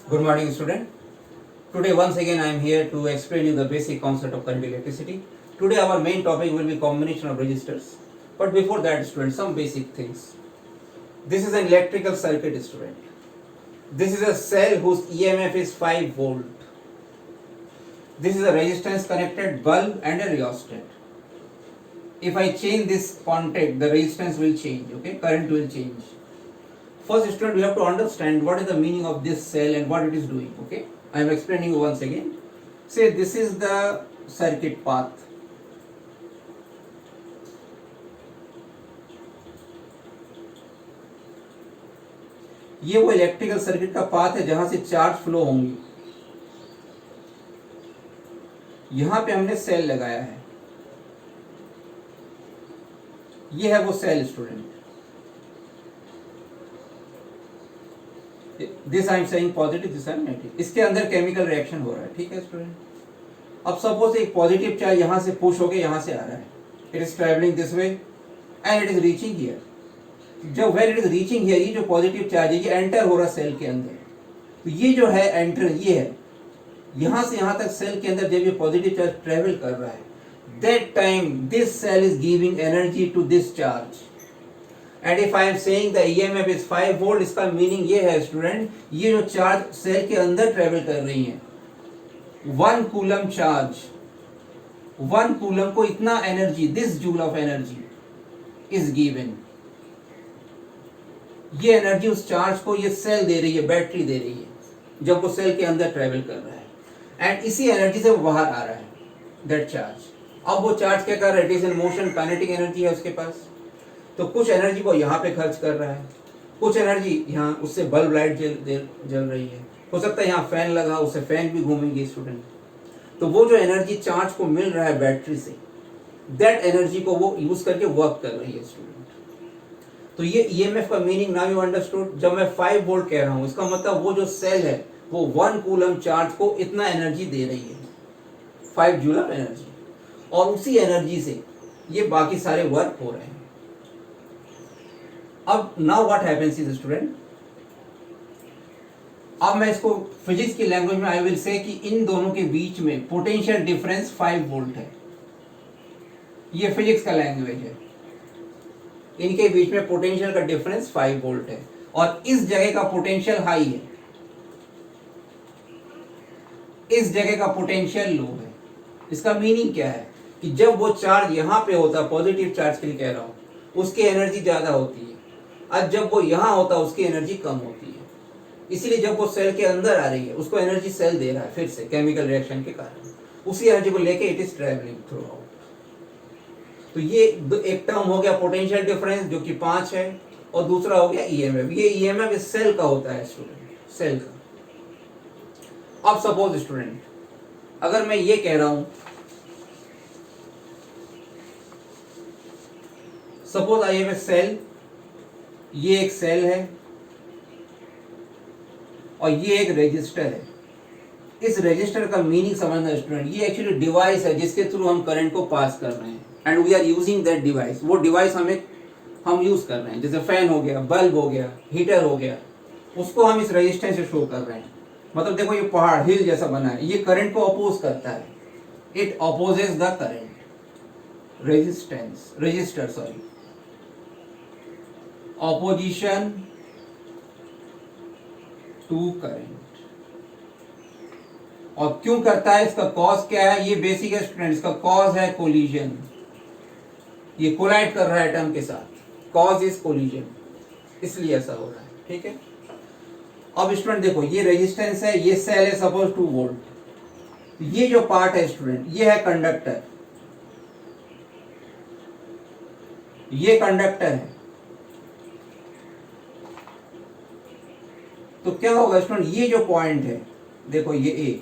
Good morning, student. Today, once again, I am here to explain you the basic concept of current electricity. Today, our main topic will be combination of resistors. But before that, student, some basic things. This is an electrical circuit, student. This is a cell whose EMF is 5 volt. This is a resistance connected bulb and a rheostat. If I change this contact, the resistance will change. Okay, current will change. First, student, we have to understand what is the meaning of this cell and what it is doing. Okay, I am explaining you once again. Say this is the circuit path. ये वो electrical circuit का path है जहां से charge flow होंगी. यहां पे हमने सेल लगाया है. ये है वो cell, student. This I am saying positive, this I am negative. इसके अंदर केमिकल रिएक्शन हो रहा है. ठीक है स्टूडेंट. अब सपोज एक पॉजिटिव चार्ज यहां से पुश होके यहां से आ रहा है. It is travelling this way and it is reaching here. जब when it is reaching here, ये जो पॉजिटिव चार्ज है ये एंटर हो रहा है सेल के अंदर. तो ये जो है एंटर, ये है यहां से यहां तक सेल के अंदर. जब ये पॉजिटिव चार्ज ट्रेवल कर रहा है, that time this cell is giving energy to this charge. And if I am saying the EMF is 5 volt, इसका मीनिंग ये है स्टूडेंट, ये जो चार्ज सेल के अंदर ट्रेवल कर रही है, 1 कूलम चार्ज, 1 कूलम को इतना energy, this joule of energy is given. ये एनर्जी उस चार्ज को ये सेल दे रही है, बैटरी दे रही है, जब वो सेल के अंदर ट्रेवल कर रहा है. एंड इसी एनर्जी से वो बाहर आ रहा है, दैट चार्ज. अब वो चार्ज क्या कर रहा है? It is in motion, kinetic energy है उसके पास. तो कुछ एनर्जी को यहाँ पे खर्च कर रहा है, कुछ एनर्जी यहाँ, उससे बल्ब लाइट जल रही है. हो सकता है यहाँ फैन लगा, उससे फैन भी घूमेंगे स्टूडेंट. तो वो जो एनर्जी चार्ज को मिल रहा है बैटरी से, दैट एनर्जी को वो यूज करके वर्क कर रही है स्टूडेंट. तो ये ईएमएफ का मीनिंग नाउ यू अंडरस्टूड. जब मैं 5 वोल्ट कह रहा हूँ, इसका मतलब वो जो सेल है वो 1 कूलम चार्ज को इतना एनर्जी दे रही है, 5 जूल ऑफ एनर्जी. और उसी एनर्जी से ये बाकी सारे वर्क हो रहे हैं. अब now what happens is student, अब मैं इसको फिजिक्स की लैंग्वेज में आई विल से कि इन दोनों के बीच में पोटेंशियल डिफरेंस 5 वोल्ट है. ये फिजिक्स का लैंग्वेज है. इनके बीच में पोटेंशियल का डिफरेंस 5 वोल्ट है. और इस जगह का पोटेंशियल हाई है, इस जगह का पोटेंशियल लो है. इसका मीनिंग क्या है कि जब वो चार्ज यहां पे होता, पॉजिटिव चार्ज के लिए कह रहा हूं, उसकी एनर्जी ज्यादा होती है. आज जब वो यहां होता, उसकी एनर्जी कम होती है. इसीलिए जब वो सेल के अंदर आ रही है, उसको एनर्जी सेल दे रहा है फिर से केमिकल रिएक्शन के कारण. उसी एनर्जी को लेके it is travelling through out. तो ये एक टर्म हो गया पोटेंशियल डिफरेंस जो कि 5 है, और दूसरा हो गया ईएमएफ. ये ईएमएफ इस सेल का होता है स्टूडेंट, सेल का. अब सपोज स्टूडेंट, अगर मैं ये कह रहा हूं, suppose I have a cell, ये एक सेल है और ये एक रेजिस्टर है. इस रेजिस्टर का मीनिंग समझना स्टूडेंट, ये एक्चुअली डिवाइस है जिसके थ्रू हम करंट को पास कर रहे हैं. And we are using that device. वो डिवाइस हम यूज कर रहे हैं. जैसे फैन हो गया, बल्ब हो गया, हीटर हो गया, उसको हम इस रेजिस्टेंस से शो कर रहे हैं. मतलब देखो ये पहाड़ हिल जैसा बना है, ये करंट को अपोज करता है. It opposes the current. Resistor sorry, opposition to current. और क्यों करता है, इसका कॉज क्या है? ये बेसिक है स्टूडेंट. इसका कॉज है कोलिजन. ये कोलाइड कर रहा है एटम के साथ. कॉज इज कोलिजन, इसलिए ऐसा हो रहा है. ठीक है. अब स्टूडेंट देखो, ये रेजिस्टेंस है, ये सेल है सपोज 2 वोल्ट. ये जो पार्ट है स्टूडेंट, ये है कंडक्टर. ये कंडक्टर है. तो क्या होगा स्टूडेंट, ये जो पॉइंट है, देखो ये ए,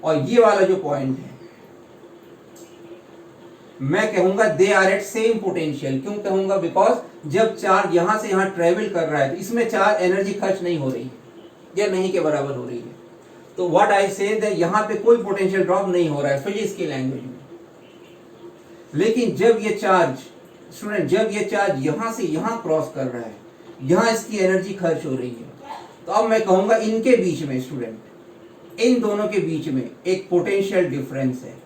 और ये वाला जो पॉइंट है, मैं कहूंगा they are at same potential. क्यों कहूंगा? बिकॉज जब चार्ज यहां से यहां ट्रेवल कर रहा है, तो इसमें चार्ज एनर्जी खर्च नहीं हो रही है, या नहीं के बराबर हो रही है. तो व्हाट आई से दैट यहां पे कोई पोटेंशियल ड्रॉप नहीं हो रहा है फिजिक्स की लैंग्वेज में. लेकिन जब ये चार्ज स्टूडेंट, जब ये चार्ज यहां से यहां क्रॉस कर रहा है, यहां इसकी एनर्जी खर्च हो रही है. तो अब मैं कहूंगा इनके बीच में स्टूडेंट, इन दोनों के बीच में एक पोटेंशियल डिफरेंस है।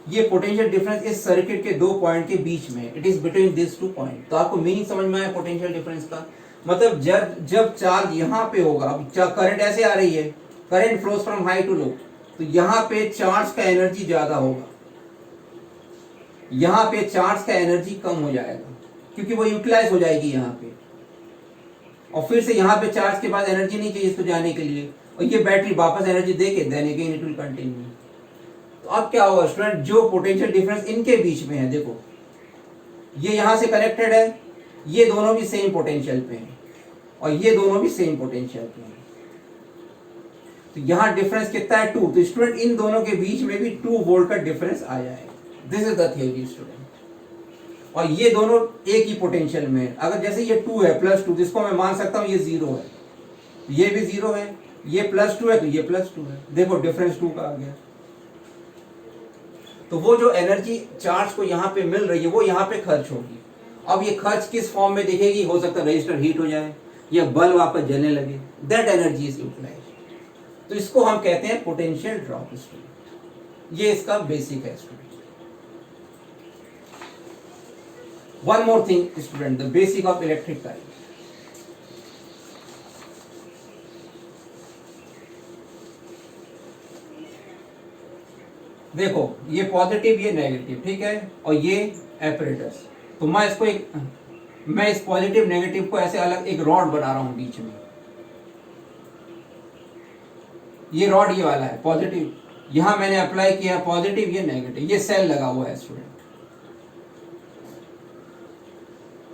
ये पोटेंशियल डिफरेंस इस सर्किट के दो पॉइंट के बीच में, it is between this two point. तो आपको मीनिंग समझ में आया पोटेंशियल डिफरेंस का? मतलब जब चार्ज यहाँ पे होगा, अब करंट ऐसे आ रही है, current flows from high to low, तो यहाँ पे चार्ज का एनर्जी ज्यादा होगा, यहाँ पे चार्ज का एनर्जी कम हो जाएगा क्योंकि वो यूटिलाइज हो जाएगी यहाँ पे, और फिर से यहाँ पे चार्ज के बाद एनर्जी नहीं चाहिए इसको जाने के लिए, और ये बैटरी वापस एनर्जी देके then again it will continue. तो अब क्या होगा स्टूडेंट, जो पोटेंशियल डिफरेंस इनके बीच में है, देखो ये यहां से कनेक्टेड है, ये दोनों भी सेम पोटेंशियल पे हैं और ये दोनों भी सेम पोटेंशियल पे हैं, तो यहां डिफरेंस कितना है 2। तो स्टूडेंट इन दोनों के बीच में भी 2 वोल्ट का डिफरेंस आ जाएगा। This is the theory student. और ये दोनों एक ही पोटेंशियल में है। अगर जैसे ये 2 है +2, जिसको मैं मान सकता हूं ये 0 है, ये भी 0 है, ये +2 है तो ये +2 है, देखो डिफरेंस 2 का आ गया। तो वो जो एनर्जी चार्ज को यहाँ पे मिल रही है वो यहाँ पे खर्च होगी। अब ये खर्च किस फॉर्म में दिखेगी, हो सकता है रजिस्टर हीट हो जाए या बल्ब वापस जलने लगे, दैट एनर्जी इज यूटिलाइज्ड। तो इसको हम कहते हैं पोटेंशियल ड्रॉप स्टूडेंट। ये इसका बेसिक है student. One more thing student, the basic of electric current. देखो ये पॉजिटिव ये नेगेटिव, ठीक है, और ये एपरेटस। तो मैं इस पॉजिटिव नेगेटिव को ऐसे अलग एक रॉड बना रहा हूं बीच में। ये रॉड ये वाला है पॉजिटिव, यहां मैंने अप्लाई किया पॉजिटिव, ये नेगेटिव, ये सेल लगा हुआ है स्टूडेंट।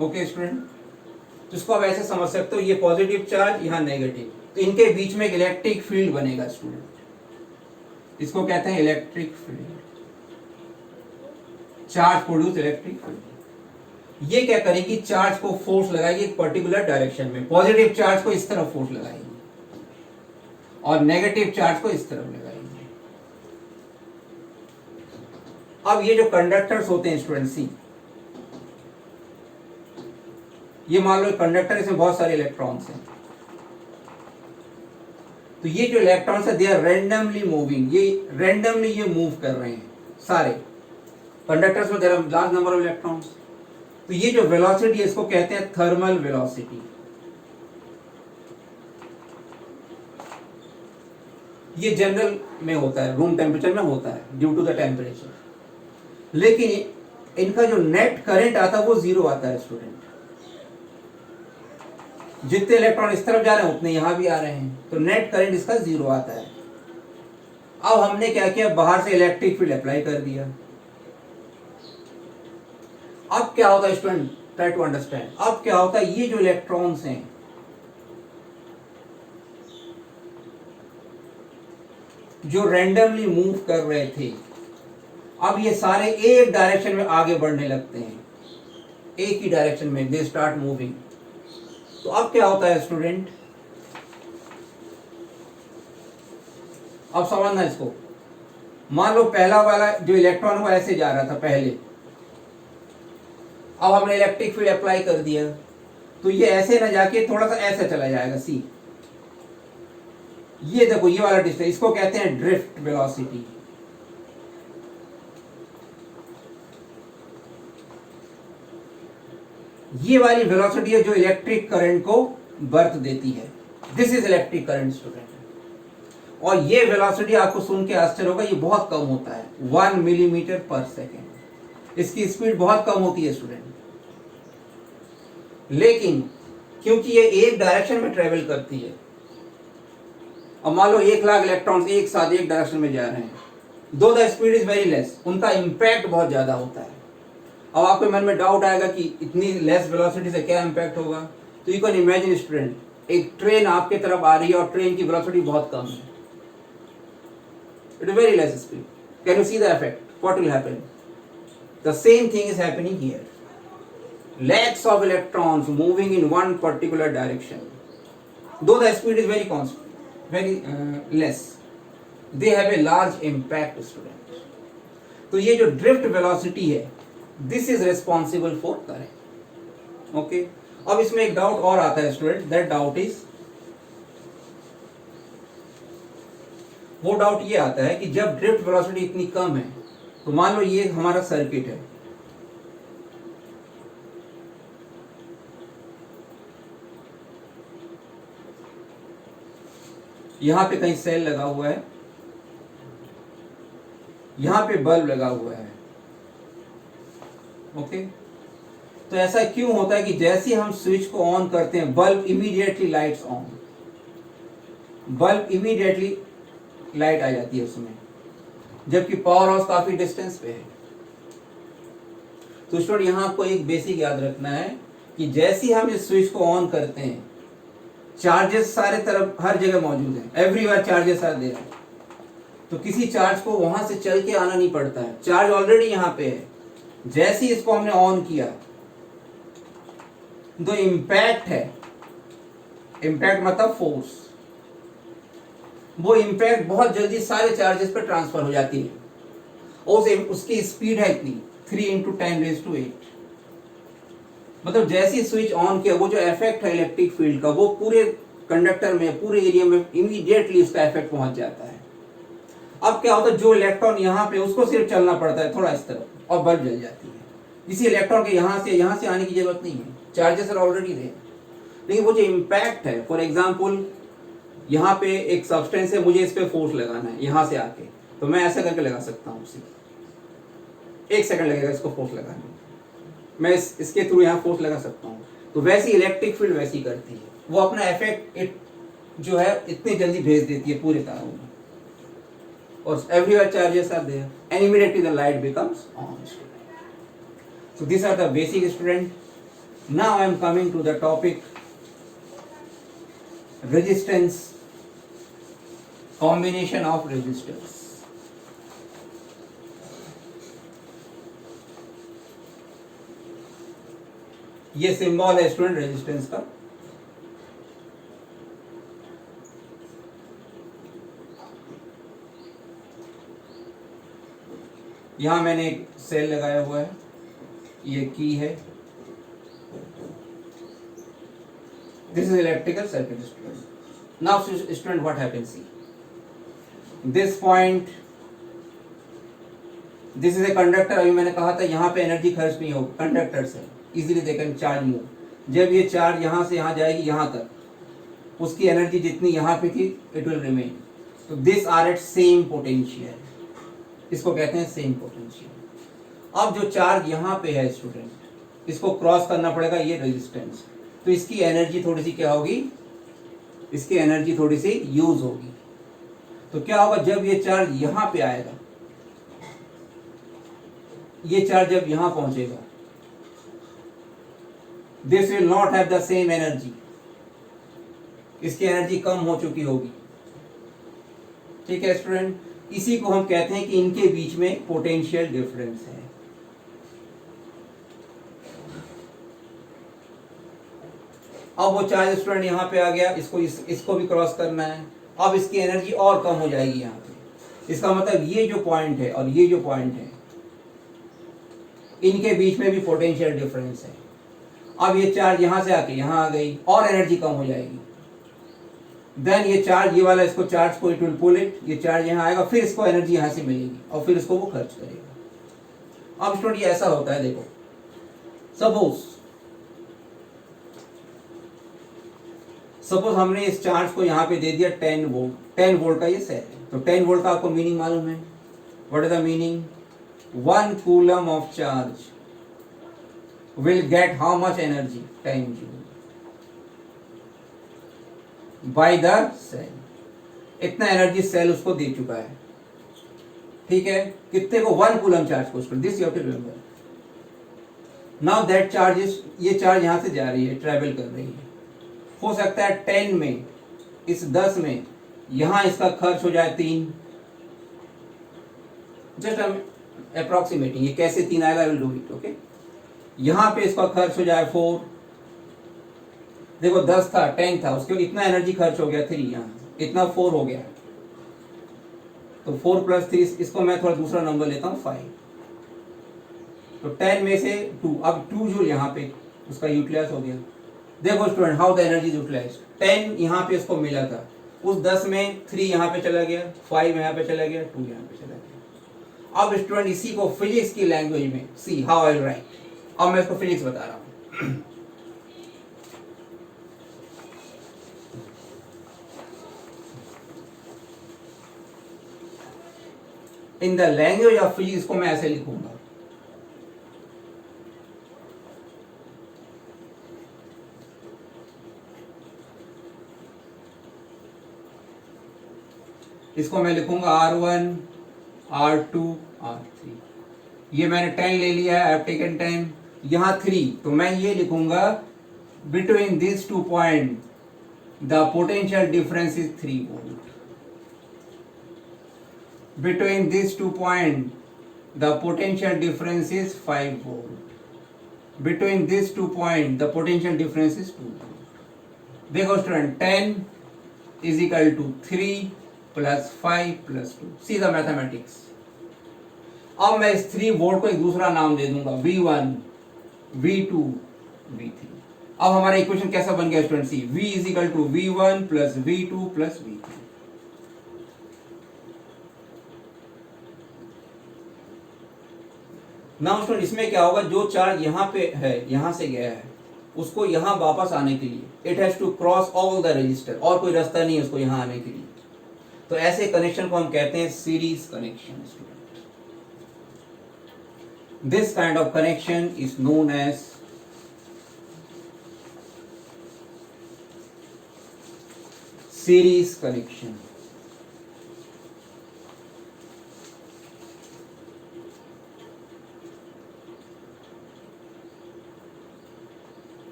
ओके स्टूडेंट, तो इसको आप ऐसे समझ सकते हो, ये पॉजिटिव चार्ज यहाँ नेगेटिव, तो इनके बीच में एक इलेक्ट्रिक फील्ड बनेगा स्टूडेंट, इसको कहते हैं electric field, charge produce electric field. ये क्या करेगी, चार्ज को फोर्स लगाएगी एक पर्टिकुलर डायरेक्शन में। पॉजिटिव चार्ज को इस तरफ फोर्स लगाएगी और नेगेटिव चार्ज को इस तरफ लगाएगी। अब ये जो कंडक्टर्स होते हैं स्टूडेंट, सी ये मान लो कंडक्टर, इसमें बहुत सारे इलेक्ट्रॉन्स हैं, तो ये जो इलेक्ट्रॉन्स है दे आर रैंडमली मूविंग, ये रैंडमली ये मूव कर रहे हैं सारे कंडक्टर्स में, there are large number of electrons. तो ये जो वेलोसिटी है इसको कहते हैं थर्मल वेलोसिटी। ये जनरल में होता है, रूम टेम्परेचर में होता है ड्यू टू द टेम्परेचर, लेकिन इनका जो नेट करंट आता है वो 0 आता है स्टूडेंट। जितने इलेक्ट्रॉन इस तरफ जा रहे हैं उतने यहां भी आ रहे हैं, तो नेट करंट इसका 0 आता है। अब हमने क्या किया, बाहर से इलेक्ट्रिक फील्ड अप्लाई कर दिया। अब क्या होता है स्टूडेंट, ट्राई टू अंडरस्टैंड। अब क्या होता है, ये जो इलेक्ट्रॉन्स हैं जो रैंडमली मूव कर रहे थे, अब ये सारे एक डायरेक्शन में आगे बढ़ने लगते हैं, एक ही डायरेक्शन में दे स्टार्ट मूविंग। तो अब क्या होता है स्टूडेंट, अब समझना इसको। मान लो पहला वाला जो इलेक्ट्रॉन वो ऐसे जा रहा था पहले, अब हमने इलेक्ट्रिक फील्ड अप्लाई कर दिया, तो ये ऐसे ना जाके थोड़ा सा ऐसे चला जाएगा, सी ये देखो ये वाला डिस्टेंस, इसको कहते हैं ड्रिफ्ट वेलोसिटी। ये वाली वेलोसिटी है जो इलेक्ट्रिक करंट को बर्थ देती है। This is electric current student. और ये वेलोसिटी आपको सुन के आश्चर्य होगा, ये बहुत कम होता है, 1 मिलीमीटर पर सेकेंड। इसकी स्पीड बहुत कम होती है स्टूडेंट, लेकिन क्योंकि ये एक डायरेक्शन में ट्रेवल करती है, अब मान लो 1,00,000 इलेक्ट्रॉन्स एक साथ एक डायरेक्शन में जा रहे हैं, दो the speed is very less, उनका इंपैक्ट बहुत ज्यादा होता है। अब आपके मन में डाउट आएगा कि इतनी लेस वेलोसिटी से क्या इंपैक्ट होगा, तो यू कैन इमेजिन स्टूडेंट, एक ट्रेन आपके तरफ आ रही है और ट्रेन की वेलोसिटी बहुत कम है, it is very less speed, can you see the effect, what will happen? The same thing is happening here, lakhs of electrons moving in one particular direction, though the speed is very constant, very less, they have a large impact student. तो ये जो drift velocity है, this is responsible for current. Okay, अब इसमें एक doubt और आता है स्टूडेंट, दैट डाउट इज, वो डाउट ये आता है कि जब ड्रिफ्ट वेलोसिटी इतनी कम है, तो मान लो ये हमारा सर्किट है, यहां पे कहीं सेल लगा हुआ है, यहां पे बल्ब लगा हुआ है, ओके। तो ऐसा क्यों होता है कि जैसे हम स्विच को ऑन करते हैं, bulb immediately lights on, bulb immediately light आ जाती है उसमें, जबकि पावर हाउस काफी डिस्टेंस पे है। तो स्टूडेंट यहां आपको एक बेसिक याद रखना है कि जैसे ही हम इस स्विच को ऑन करते हैं, चार्जेस सारे तरफ हर जगह मौजूद हैं, एवरीवेयर चार्जेस आर देयर। तो किसी चार्ज को वहां से चल के आना नहीं पड़ता है, चार्ज ऑलरेडी यहां पे है। जैसे ही इसको हमने ऑन किया, जो इम्पैक्ट है, इम्पैक्ट मतलब फोर्स, वो इम्पैक्ट बहुत जल्दी सारे चार्जेस पे ट्रांसफर हो जाती है, और उसकी स्पीड है इतनी 3 × 10⁸। मतलब जैसे ही स्विच ऑन किया, वो जो इफेक्ट है इलेक्ट्रिक फील्ड का, वो पूरे कंडक्टर में, पूरे एरिया में इमीडिएटली उसका इफेक्ट पहुंच जाता है। अब क्या होता है, जो इलेक्ट्रॉन यहाँ पे, उसको सिर्फ चलना पड़ता है थोड़ा इस तरफ, और बल्ब जल जाती है। इसी इलेक्ट्रॉन के यहाँ से आने की जरूरत नहीं है, चार्जेस आर ऑलरेडी देयर। लेकिन वो जो इम्पैक्ट है, फॉर एग्जाम्पल यहाँ पे एक सब्सटेंस है, मुझे इस पे फोर्स लगाना है यहाँ से आके, तो मैं ऐसा करके लगा सकता हूँ उसे, 1 सेकंड लगेगा इसको फोर्स लगाने में, मैं इसके थ्रू यहाँ फोर्स लगा सकता हूँ। तो वैसी इलेक्ट्रिक फील्ड वैसी करती है, वो अपना इफेक्ट जो है इतनी जल्दी भेज देती है पूरे तारों में, और everywhere charges are there and immediately the light becomes on. So these are the basic student. Now I am coming to the topic resistance, combination of resistors. ये सिंबल है स्टूडेंट रेजिस्टेंस का। यहां मैंने एक सेल लगाया हुआ है, ये की है, this is electrical circuit student. Now student what happens, see this point, this is a conductor। अभी मैंने कहा था यहाँ पे एनर्जी खर्च नहीं होगी, कंडक्टर से easily they can charge move. जब ये चार्ज यहाँ से यहाँ जाएगी यहाँ तक, उसकी एनर्जी जितनी यहाँ पे थी इट विल रिमेन। तो this are at same potential, इसको कहते हैं सेम पोटेंशियल। अब जो चार्ज यहाँ पे है स्टूडेंट, इसको क्रॉस करना पड़ेगा ये रेजिस्टेंस, तो इसकी एनर्जी थोड़ी सी क्या होगी, इसकी एनर्जी थोड़ी सी यूज होगी। तो क्या होगा, जब ये चार्ज यहाँ पे आएगा, ये चार्ज जब यहाँ पहुंचेगा, this will not have the same energy, इसकी एनर्जी कम हो चुकी होगी। ठीक है स्टूडेंट, इसी को हम कहते हैं कि इनके बीच में पोटेंशियल डिफरेंस है। अब वो चार्ज स्टूडेंट यहाँ पे आ गया, इसको भी क्रॉस करना है, अब इसकी एनर्जी और कम हो जाएगी यहाँ पे। इसका मतलब ये जो पॉइंट है और ये जो पॉइंट है, इनके बीच में भी पोटेंशियल डिफरेंस है। अब ये चार्ज यहाँ से आके यहाँ आ गई और एनर्जी कम हो जाएगी। देन ये चार्ज, ये वाला इसको चार्ज को इट विल पुल इट, ये चार्ज यहाँ आएगा, फिर इसको एनर्जी यहाँ से मिलेगी और फिर इसको वो खर्च करेगा। अब स्टूडेंट ये ऐसा होता है, देखो सपोज हमने इस चार्ज को यहाँ पे दे दिया 10 वोल्ट, 10 वोल्ट का ये सेल है। तो 10 वोल्ट का आपको मीनिंग मालूम है, what is the meaning, 1 coulomb of charge will get how much energy, 10 joule by the cell. इतना एनर्जी सेल उसको दे चुका है। ठीक है, कितने को, 1 कूलम चार्ज को, this you have to remember. Now that charge is, ये चार्ज यहां से जा रही है, ट्रेवल कर रही है। हो सकता है 10 में, इस 10 में यहां इसका खर्च हो जाए 3, जस्ट अप्रोक्सीमेटिंग, ये कैसे 3 आएगा, I will do it. Okay, यहां पे इसका खर्च हो जाए 4, देखो 10 था 10 था, उसके इतना एनर्जी खर्च हो गया 3, यहाँ इतना 4 हो गया, तो 4 + 3, इसको मैं थोड़ा दूसरा नंबर लेता हूँ 5। तो 10 में से 2, अब 2 जूल यहाँ पे उसका यूटिलाइज हो गया। देखो student how the energy is utilize. 10 यहाँ पे इसको मिला था, उस 10 में 3 यहाँ पे चला गया, 5 यहाँ पे चला गया, 2 यहाँ पे चला गया। अब स्टूडेंट इसी को फिजिक्स की लैंग्वेज में सी हाउ आई राइट। अब मैं इसको फिजिक्स बता रहा हूँ। In the language of physics को मैं ऐसे लिखूंगा, इसको मैं लिखूंगा R1 R2 R3। ये मैंने 10 ले लिया है, आई हैव टेकन 10, यहाँ 3, तो मैं ये लिखूंगा between this 2 point the potential difference is 3 volt. Between these 2 points, the potential difference is 5 volt. Between these 2 points, the potential difference is 2 volt. देखो student 10 is equal to 3 plus 5 plus 2. See the mathematics. अब मैं इस 3 volt को एक दूसरा नाम दे दूंगा, V1, V2, V3। अब हमारा इक्वेशन कैसा बन गया student? See V is equal to V1 plus V2 plus V3। Now student इसमें क्या होगा, जो चार्ज यहाँ पे है, यहाँ से गया है, उसको यहाँ वापस आने के लिए it has to cross all the resistor, और कोई रास्ता नहीं है उसको यहाँ आने के लिए। तो ऐसे कनेक्शन को हम कहते हैं series connection student. This kind of connection is known as series connection.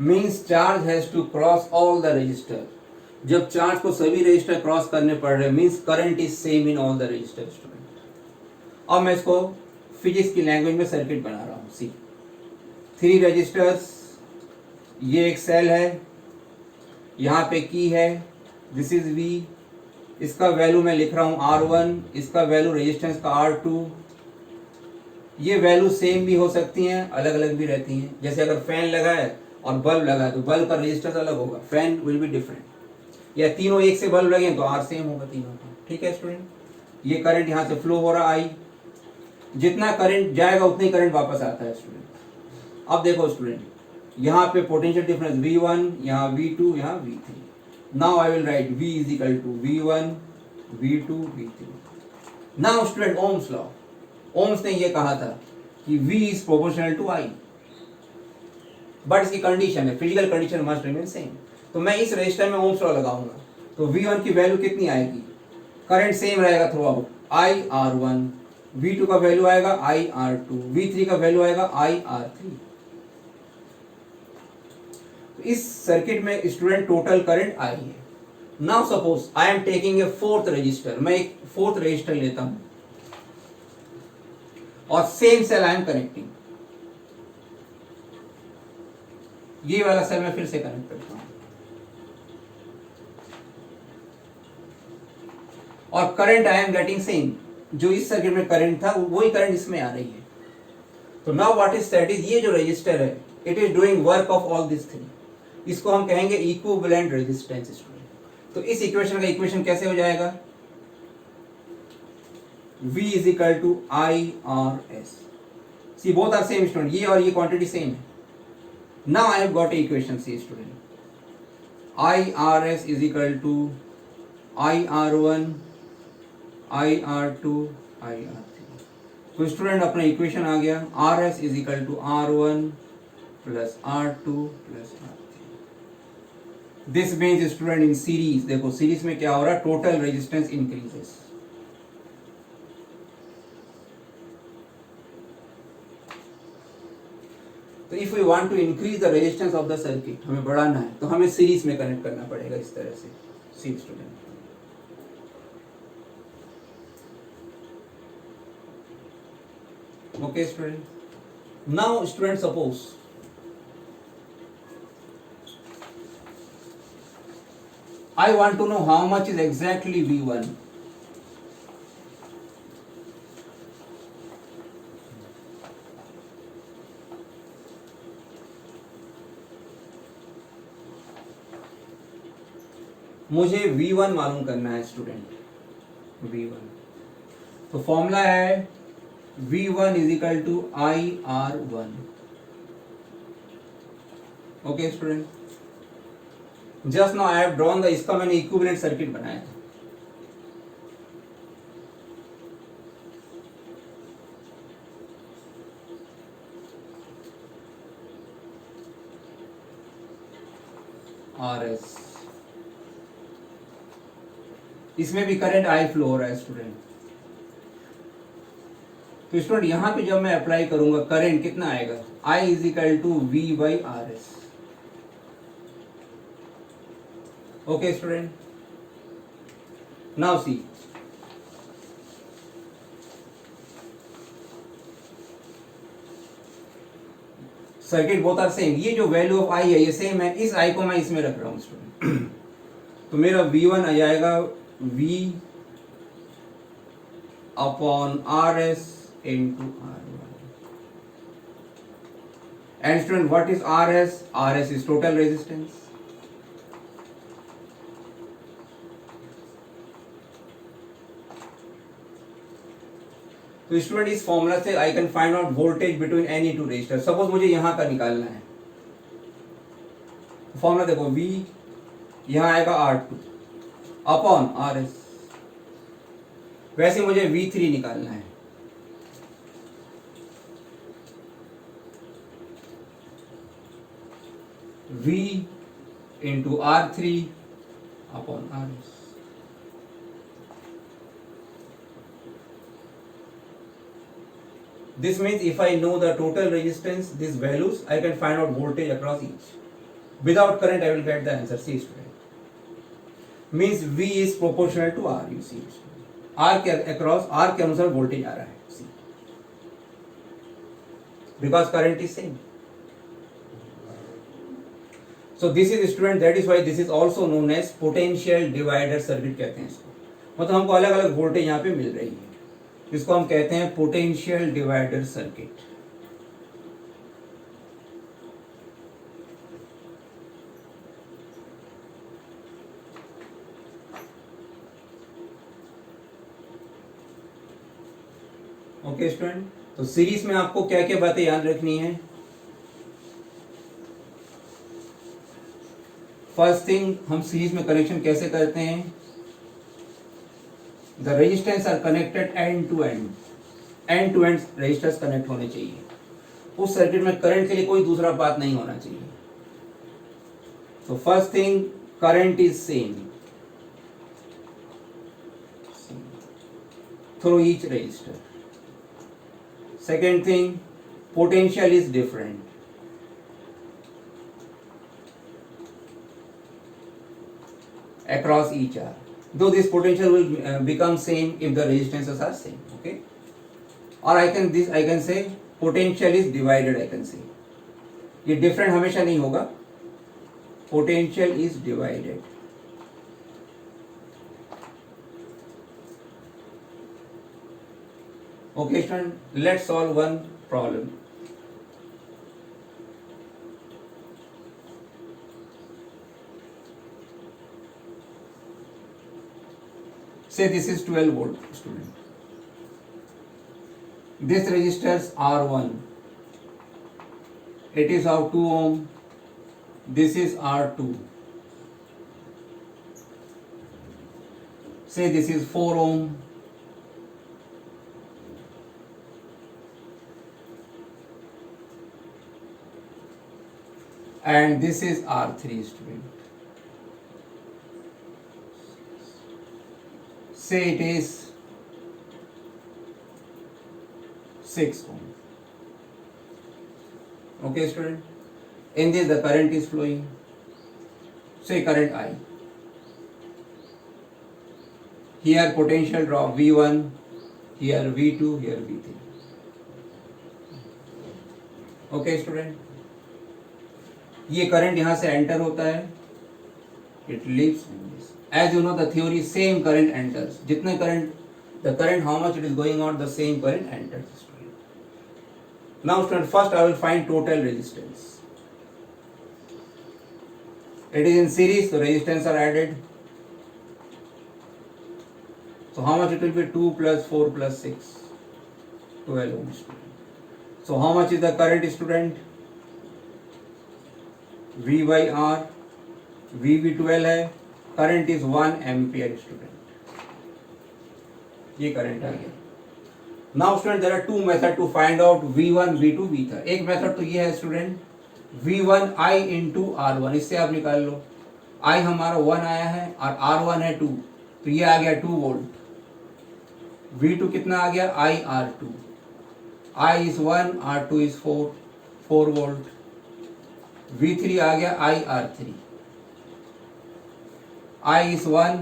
Means charge has to cross all the resistor. जब चार्ज को सभी रजिस्टर क्रॉस करने पड़ रहे, means current is same in all the resistor student. अब मैं इसको physics की लैंग्वेज में सर्किट बना रहा हूँ। सी 3 रजिस्टर्स, ये एक सेल है, यहाँ पे की है, दिस इज V, इसका वैल्यू मैं लिख रहा हूँ R1, इसका वैल्यू रेजिस्टेंस का R2। ये वैल्यू सेम भी हो सकती हैं, अलग अलग भी रहती हैं। जैसे अगर फैन लगा है और बल्ब लगा है तो बल्ब का रेजिस्टेंस अलग होगा, फैन विल बी डिफरेंट। या तीनों एक से बल्ब लगे तो R सेम होगा तीनों का। ठीक है स्टूडेंट, ये करंट यहाँ से फ्लो हो रहा I, जितना करंट जाएगा उतना ही करंट वापस आता है स्टूडेंट। अब देखो स्टूडेंट, यहाँ पे पोटेंशियल डिफरेंस V1, यहाँ V2, यहाँ V3। Now I will write V is equal to V1 V2 V3। Now student Ohm's law, Ohm's ने ये कहा था कि V is proportional to I, but इसकी कंडीशन है physical condition must remain same. तो मैं इस रजिस्टर में ओम्स लॉ लगाऊंगा, तो V1 की वैल्यू कितनी आएगी? करंट सेम रहेगा थ्रू आउट, IR1। V2 का वैल्यू आएगा IR2, V3 का वैल्यू आएगा IR3। तो इस सर्किट में स्टूडेंट टोटल करंट I है। Now suppose I am taking a 4th resistor, मैं एक 4th रजिस्टर लेता हूं और same cell I am connecting. ये वाला सेल मैं फिर से कनेक्ट करता हूं और current I am getting same. जो इस सर्किट में करंट था वही करंट इसमें आ रही है। तो now what is said is, ये जो रजिस्टर है it is doing work of all this thing. इसको हम कहेंगे इक्विवेलेंट रेजिस्टेंस स्टूडेंट। तो इस इक्वेशन का इक्वेशन कैसे हो जाएगा? V is equal to IRS। See both are same student, ये और ये क्वांटिटी सेम है। Now I have got a equation, see student, IRS is equal to IR1 IR2 IR3। तो स्टूडेंट अपना इक्वेशन आ गया, RS is equal to R1 plus R2 plus R3। This means student in series, देखो series में क्या हो रहा है, total resistance increases. तो if we want to increase the resistance of the circuit, हमें बढ़ाना है तो हमें सीरीज में कनेक्ट करना पड़ेगा इस तरह से। See student, okay student. Now student suppose I want to know how much is exactly V1। मुझे V1 मालूम करना है स्टूडेंट, V1। तो फॉर्मूला है V1 is equal to IR1। Okay student, just now I have drawn the, इसका मैंने equivalent circuit बनाया था। RS, इसमें भी करंट I फ्लो हो रहा है स्टूडेंट। तो स्टूडेंट यहां पे जब मैं अप्लाई करूंगा करंट कितना आएगा, I is equal to V by RS। Okay student, now see, circuit both are same. ये जो वैल्यू ऑफ I है ये सेम है, इस I को मैं इसमें रख रहा हूं स्टूडेंट। तो मेरा V1 आ जाएगा V upon RS into R1। And student, what is RS? RS is total resistance। तो स्टूडेंट इस फॉर्मूला से I can find out voltage between any two resistor. Suppose मुझे यहां का निकालना है, फॉर्मूला देखो, V यहां आएगा R2 अपॉन RS। वैसे मुझे V3 निकालना है, V into R3 upon RS। This means if I know the total resistance, these values, I can find out voltage across each. Without current, I will get the answer. See student, means V is proportional to R. You see, R के across R के अनुसार voltage आ रहा है। See, because current is same. So this is student, that is why this is also known as potential divider circuit कहते हैं इसको। मतलब हमको अलग अलग वोल्टेज यहाँ पे मिल रही है, इसको हम कहते हैं potential divider circuit. Okay student, तो सीरीज में आपको क्या क्या बातें याद रखनी है। फर्स्ट थिंग, हम सीरीज में कनेक्शन कैसे करते हैं। The resistance are connected end to end resistors connect होने चाहिए। उस सर्किट में करंट के लिए कोई दूसरा बात नहीं होना चाहिए। तो first thing, current is same through each resistor. Second thing, potential is different. across each R, though this potential will become same if the resistances are same. Okay, or I can say potential is divided। I can say ये different हमेशा नहीं होगा, potential is divided। Okay student, let's solve one problem। Say this is 12 volt student, this resistors R1, it is of 2 ohm, this is R2, say this is 4 ohm, and this is R3 student, say it is 6 ohm। Okay student, in this the current is flowing, say current I, here potential drop V1, here V2, here V3। Okay student, ये current यहाँ से enter होता है, it leaves in this। As you know the theory, same current enters, जितने current, the current how much it is going out, the same current enters। Now student, first I will find total resistance। It is in series, the resistance are added, So how much it will be? 2 plus 4 plus 6, 12 ohm student. So how much is the current student? V by R, V भी 12 है, current is 1 ampere student, ये current आ गया. Now student there are two method to find out V1, V2, V3. एक method तो ये है student V1 I into R1, इससे आप निकाल लो. I हमारा 1 आया है और R1 है 2, तो ये आ गया 2 वोल्ट. V2 कितना आ गया? I R2. I is 1, R2 is 4 volt. V3 आ गया I R3. I is 1,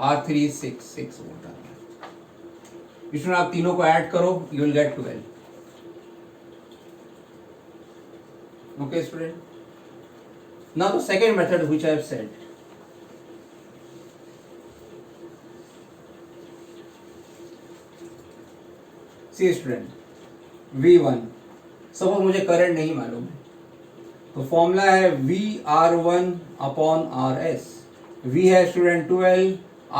R3 is 6 volt आ गया. इसमें आप तीनों को ऐड करो, you will get 12. Okay, student. Now the second method which I have said. See student, V1. Suppose मुझे करंट नहीं मालूम है, तो फॉर्मूला है VR1 अपॉन RS. V है स्टूडेंट 12,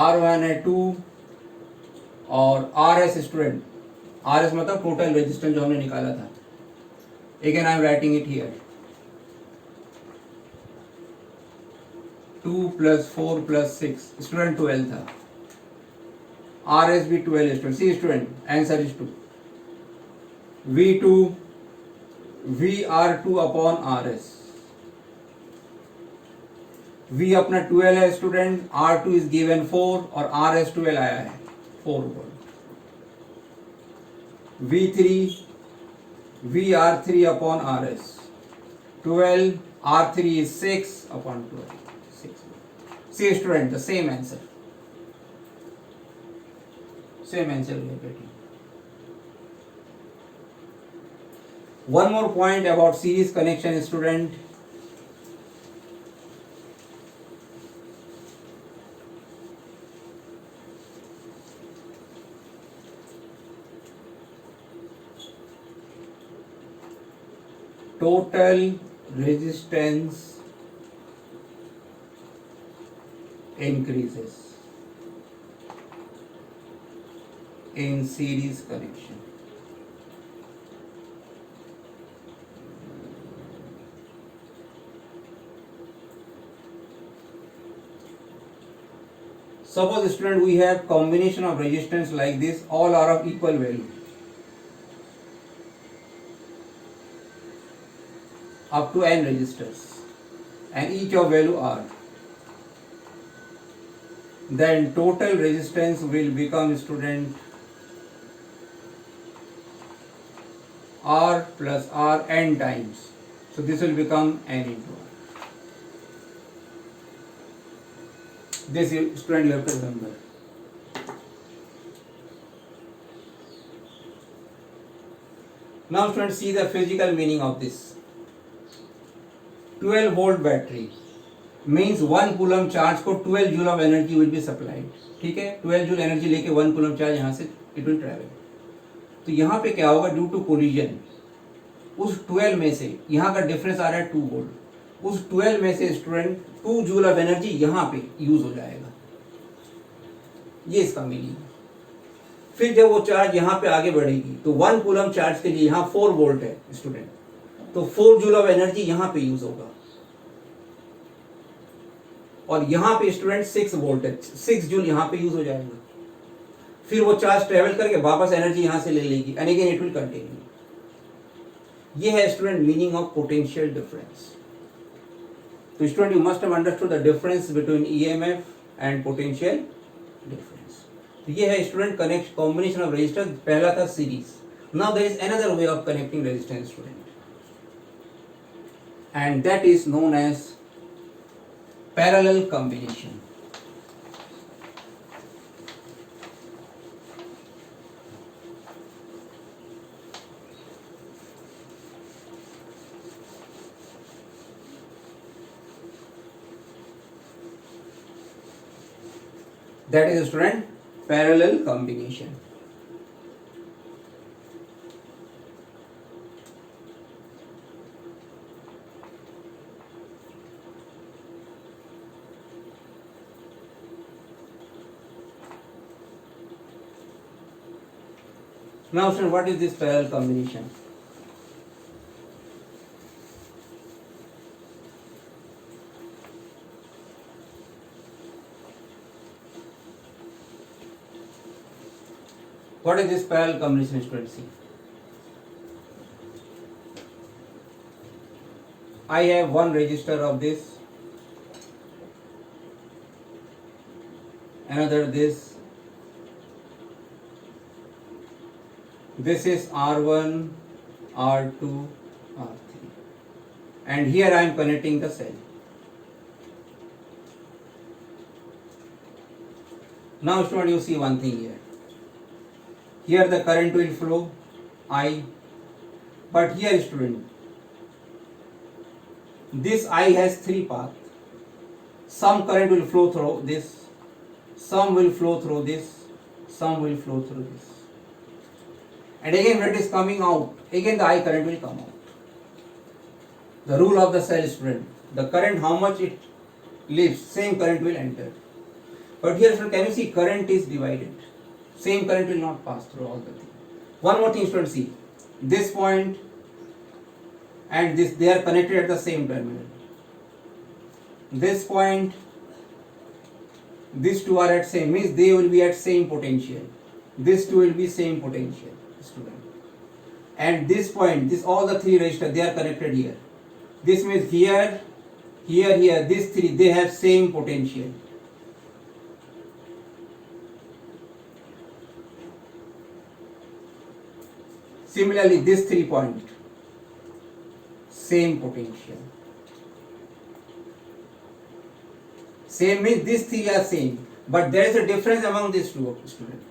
R1 है 2 और RS स्टूडेंट, RS मतलब टोटल रेजिस्टेंस जो हमने निकाला था. Again I am writing it here. 2 plus 4 plus 6 student 12 था. RS भी 12 student. See student answer is 2. V2 VR2 upon RS. V अपना 12 है स्टूडेंट, R2 इज गिवन 4 और RS 12 आया है 4 volt. V3 VR3 upon RS 12, R3 is 6 upon 12. 6. See student, the same answer. Same answer we are getting. One more point about series connection, student. Total resistance increases in series connection. Suppose student we have combination of resistance like this, all are of equal value up to n resistors and each of value R. Then total resistance will become student R plus R n times. So this will become n into R. This student you have to remember. Now student see the physical meaning of this. 12 volt battery means 1 coulomb charge को 12 joule of energy will be supplied. ठीक है, 12 joule energy लेके 1 coulomb charge यहाँ से it will travel. तो यहाँ पे क्या होगा? ड्यू टू कोलिजन उस 12 में से यहाँ का डिफरेंस आ रहा है 2 वोल्ट. उस 12 में से स्टूडेंट 2 जूल ऑफ एनर्जी यहाँ पे यूज हो जाएगा. ये इसका मीनिंग है. फिर जब वो चार्ज यहाँ पे आगे बढ़ेगी तो 1 कूलम चार्ज के लिए यहाँ 4 वोल्ट है स्टूडेंट, तो 4 जूल ऑफ एनर्जी यहाँ पे यूज होगा. और यहाँ पे स्टूडेंट 6 वोल्ट है, 6 जूल यहाँ पे यूज हो जाएगा. फिर वो चार्ज ट्रेवल करके वापस एनर्जी यहाँ से ले लेगी and again it will continue. ये है student meaning of potential difference. तो student you must have understood the difference between EMF and potential difference. तो ये है student connect combination of resistor. पहला था series. Now there is another way of connecting resistance student and that is known as parallel combination. That is student parallel combination. Now student, what is this parallel combination? What is this parallel combination, student? See, I have one resistor of this, another this. This is R1, R2, R3, and here I am connecting the cell. Now student, you see one thing here. Here the current will flow I, but here student, this I has three paths. Some current will flow through this, some will flow through this, some will flow through this. And again when it is coming out, again the I current will come out. The rule of the cell, student, the current how much it leaves, same current will enter. But here student, can you see current is divided? Same current will not pass through all the thing. One more thing student, see, this point and this, they are connected at the same terminal. This point, these two are at same, means they will be at same potential. This two will be same potential, student. And this point, this all the three resistors, they are connected here. This means here, here, here, these three, they have same potential. Similarly, this 3 point, same potential. Same means these three are same, but there is a difference among these two, students.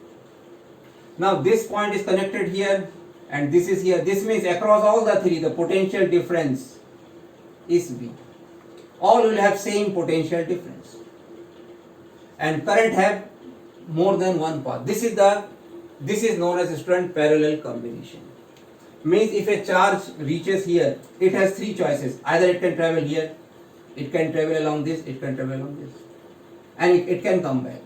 Now this point is connected here and this is here. This means across all the three, the potential difference is V. All will have same potential difference. And current have more than one path. This is known as, student, parallel combination. Means if a charge reaches here, it has three choices. Either it can travel here, it can travel along this, it can travel along this, and it can come back.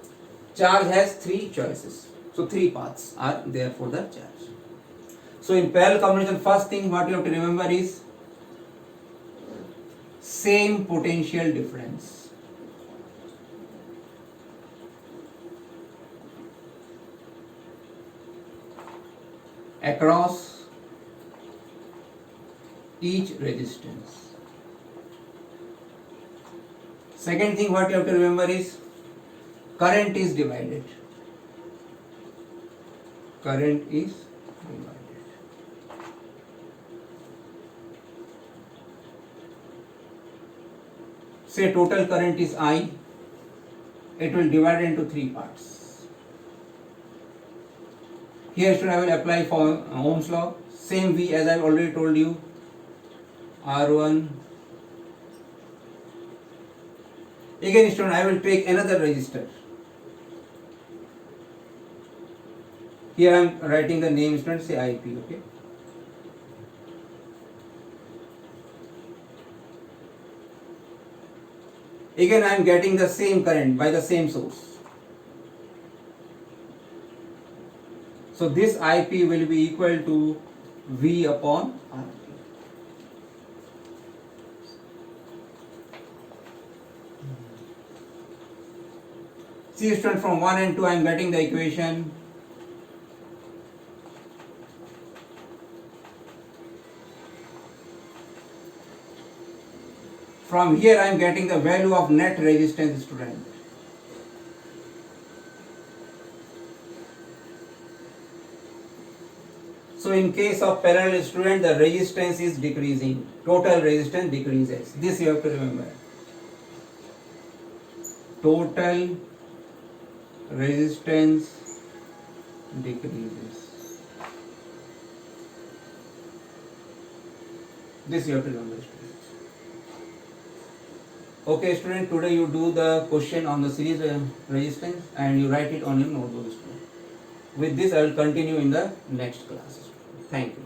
Charge has three choices. So three paths are there for the charge. So in parallel combination, first thing what you have to remember is same potential difference. Across each resistance. Second thing what you have to remember is current is divided. Current is divided. Say total current is I, it will divide into three parts. Here I will apply for Ohm's law, same V as I have already told you, R1. Again student, I will take another resistor. Here I am writing the name, student, say IP, okay. Again I am getting the same current by the same source. So this IP will be equal to V upon RP. See student, from 1 and 2 I am getting the equation. From here I am getting the value of net resistance, student. So in case of parallel, student, the resistance is decreasing. Total resistance decreases. This you have to remember. Total resistance decreases. This you have to remember, student. Okay, student, today you do the question on the series resistance and you write it on your notebook, student. With this I will continue in the next class. Thank you.